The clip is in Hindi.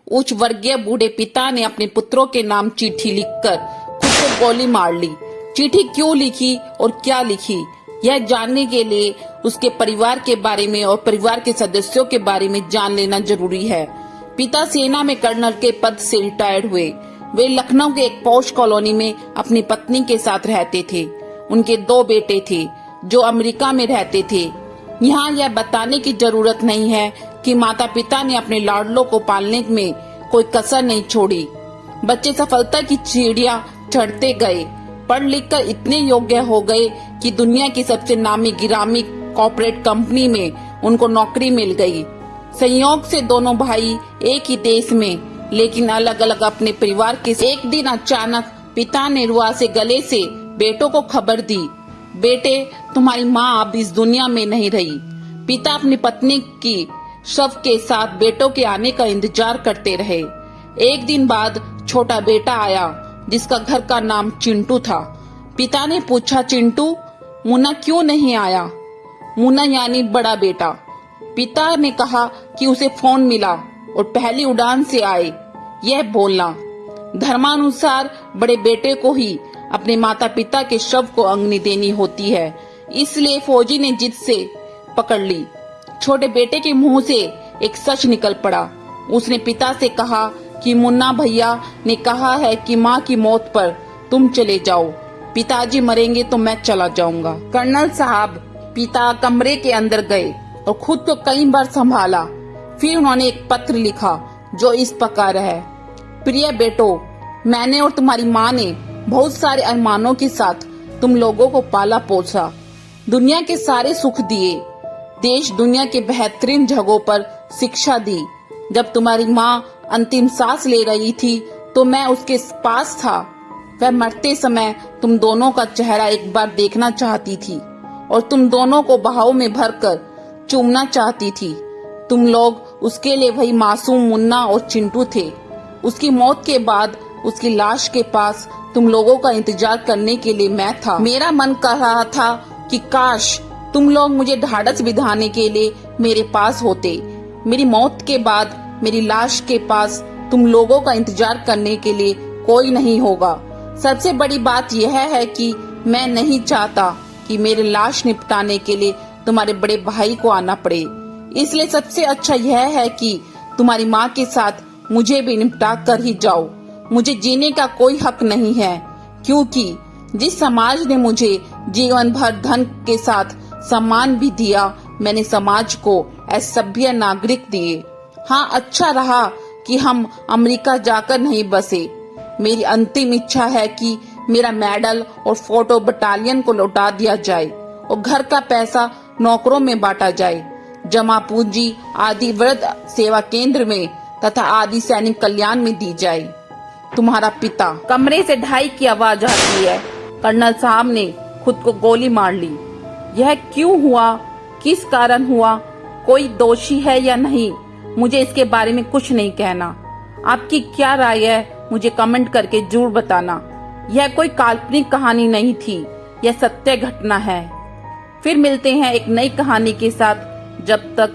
उच्च वर्गीय बूढ़े पिता ने अपने पुत्रों के नाम चिट्ठी लिखकर खुद को गोली मार ली। चिट्ठी क्यों लिखी और क्या लिखी, यह जानने के लिए उसके परिवार के बारे में और परिवार के सदस्यों के बारे में जान लेना जरूरी है। पिता सेना में कर्नल के पद से रिटायर्ड हुए। वे लखनऊ के एक पॉश कॉलोनी में अपनी पत्नी के साथ रहते थे। उनके 2 बेटे थे जो अमेरिका में रहते थे। यहाँ यह बताने की जरूरत नहीं है कि माता पिता ने अपने लाडलों को पालने में कोई कसर नहीं छोड़ी। बच्चे सफलता की सीढ़ियां चढ़ते गए, पढ़ लिख कर इतने योग्य हो गए कि दुनिया की सबसे नामी गिरामी कॉर्पोरेट कंपनी में उनको नौकरी मिल गई। संयोग से दोनों भाई एक ही देश में लेकिन अलग अलग अपने परिवार के। एक दिन अचानक पिता ने रुआ से गले से बेटों को खबर दी, बेटे तुम्हारी माँ अब इस दुनिया में नहीं रही। पिता अपनी पत्नी की शव के साथ बेटों के आने का इंतजार करते रहे। एक दिन बाद छोटा बेटा आया जिसका घर का नाम चिंटू था। पिता ने पूछा, चिंटू मुन्ना क्यों नहीं आया? मुन्ना यानी बड़ा बेटा। पिता ने कहा कि उसे फोन मिला और पहली उड़ान से आए। यह बोलना धर्मानुसार बड़े बेटे को ही अपने माता पिता के शव को अग्नि देनी होती है, इसलिए फौजी ने जिद से पकड़ ली। छोटे बेटे के मुंह से एक सच निकल पड़ा। उसने पिता से कहा कि मुन्ना भैया ने कहा है कि माँ की मौत पर तुम चले जाओ, पिताजी मरेंगे तो मैं चला जाऊंगा। कर्नल साहब पिता कमरे के अंदर गए और खुद को कई बार संभाला। फिर उन्होंने एक पत्र लिखा जो इस प्रकार है, प्रिय बेटो, मैंने और तुम्हारी माँ ने बहुत सारे अरमानों के साथ तुम लोगों को पाला पोसा, दुनिया के सारे सुख दिए, देश दुनिया के बेहतरीन जगहों पर शिक्षा दी। जब तुम्हारी माँ अंतिम सांस ले रही थी तो मैं उसके पास था। वह मरते समय तुम दोनों का चेहरा एक बार देखना चाहती थी और तुम दोनों को बाहों में भरकर चूमना चाहती थी। तुम लोग उसके लिए वही मासूम मुन्ना और चिंटू थे। उसकी मौत के बाद उसकी लाश के पास तुम लोगों का इंतजार करने के लिए मैं था। मेरा मन कर रहा था कि काश तुम लोग मुझे ढाढ़स बिठाने के लिए मेरे पास होते। मेरी मौत के बाद मेरी लाश के पास तुम लोगों का इंतजार करने के लिए कोई नहीं होगा। सबसे बड़ी बात यह है कि मैं नहीं चाहता कि मेरी लाश निपटाने के लिए तुम्हारे बड़े भाई को आना पड़े, इसलिए सबसे अच्छा यह है कि तुम्हारी माँ के साथ मुझे भी निपटा कर ही जाओ। मुझे जीने का कोई हक नहीं है, क्योंकि जिस समाज ने मुझे जीवन भर धन के साथ सम्मान भी दिया, मैंने समाज को असभ्य नागरिक दिए। हाँ, अच्छा रहा कि हम अमेरिका जाकर नहीं बसे। मेरी अंतिम इच्छा है कि मेरा मेडल और फोटो बटालियन को लौटा दिया जाए और घर का पैसा नौकरों में बांटा जाए। जमा पूंजी आदि वृद्ध सेवा केंद्र में तथा आदि सैनिक कल्याण में दी जाए। तुम्हारा पिता। कमरे से ढाई की आवाज आती है। कर्नल साहब ने खुद को गोली मार ली। यह क्यों हुआ, किस कारण हुआ, कोई दोषी है या नहीं, मुझे इसके बारे में कुछ नहीं कहना। आपकी क्या राय है मुझे कमेंट करके जरूर बताना। यह कोई काल्पनिक कहानी नहीं थी, यह सत्य घटना है। फिर मिलते हैं एक नई कहानी के साथ। जब तक